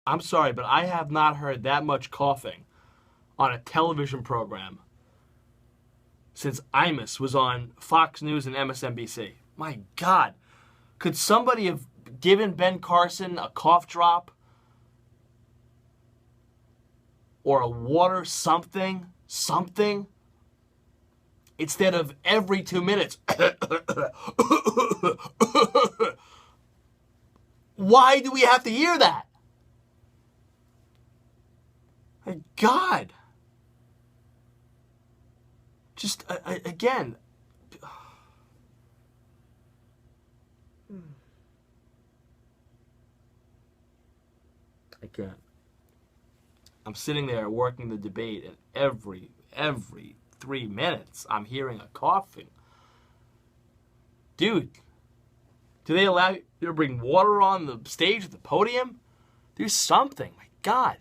I'm sorry, but I have not heard that much coughing on a television program since Imus was on Fox News and MSNBC. My God. Could somebody have given Ben Carson a cough drop? Or a water something? Something? Instead of every 2 minutes. Why do we have to hear that? My God. Just, again. I can't. I'm sitting there working the debate, and every 3 minutes, I'm hearing a coughing. Dude, do they allow you to bring water on the stage at the podium? Do something. My God.